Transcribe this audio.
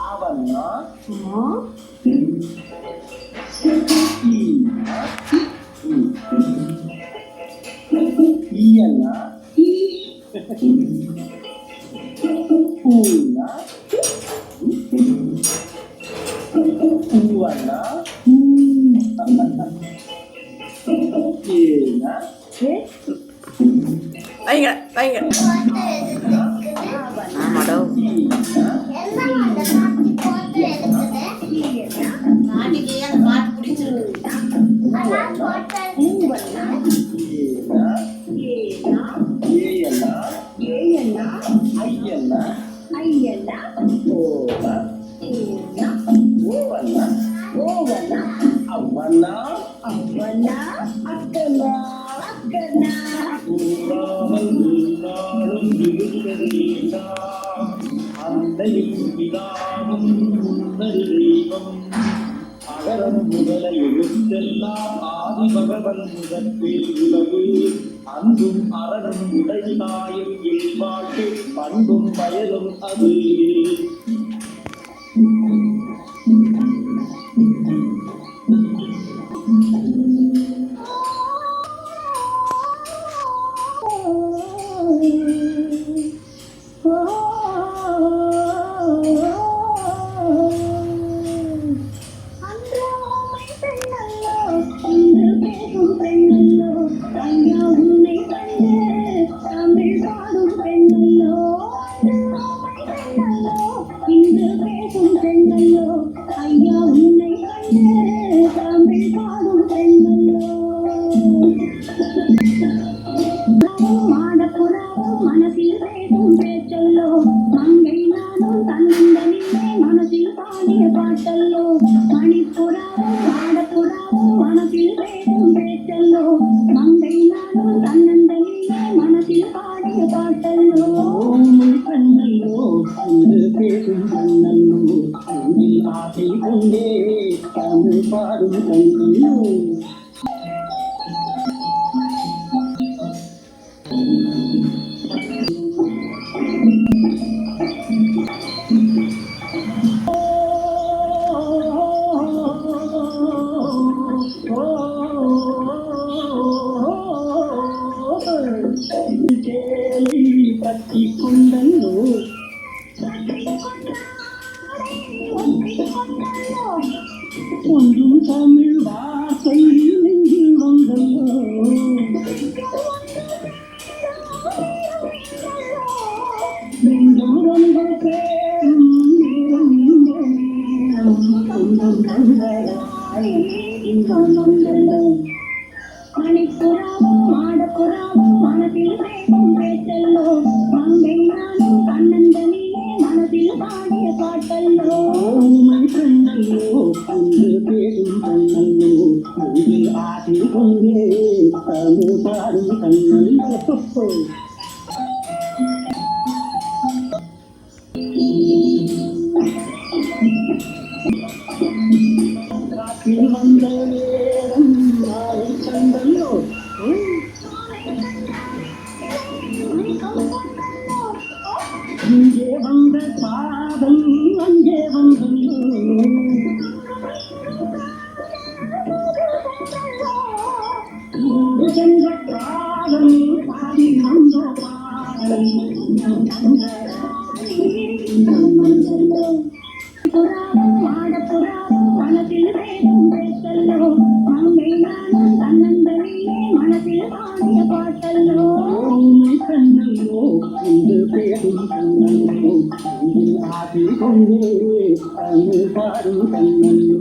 ஆவண்ணா ஈயண்ணா பூண்ணா பூவண்ணா ஏண்ணா வைங்க வைங்க ஆமாடோ அகரம் முதல எழுத்தெல்லாம் ஆதி பகவன் முதற்பில் உலகு அன்பும் அறனும் உடைதாயும் இல்பாட்டு பண்பும் பயனும் அது ஒன்றும் தமிழ் வார்த்தை நெஞ்சில் வந்தல்லோ மீண்டும் வந்து சேரும் மணிப்புறாவும் மாடப்புறாவும் மனதில் வேகம் பேச்சல்லோ மங்கை நானும் கண்ணந்தனிலே மனதில் பாடிய பாட்டல்லோ கண்ணல்லோ அன்று பேரும் கண்ணல்லோ அங்கில் ஆடி கொண்டே தமிழ் பாடும் கண்ணல்லோ காற்றில் வந்த நேரம் நாளை கண்டல்லோ இங்கே வந்த பாதம் அங்கே வந்தல்லோ சென்ற பாதம் பாடி வந்த பாடல் மாடப்புறாவும் மனதில் வேகம் பேசல்லோ மங்கை நானும் தன்னந்தனிலே மனதில் பாடிய பாட்டல்லோ கண்ணல்லோ என்று பேரும் கண்ணல்லோ ஆதி கொண்டே தமிழ் பாடும் கண்ணல்லோ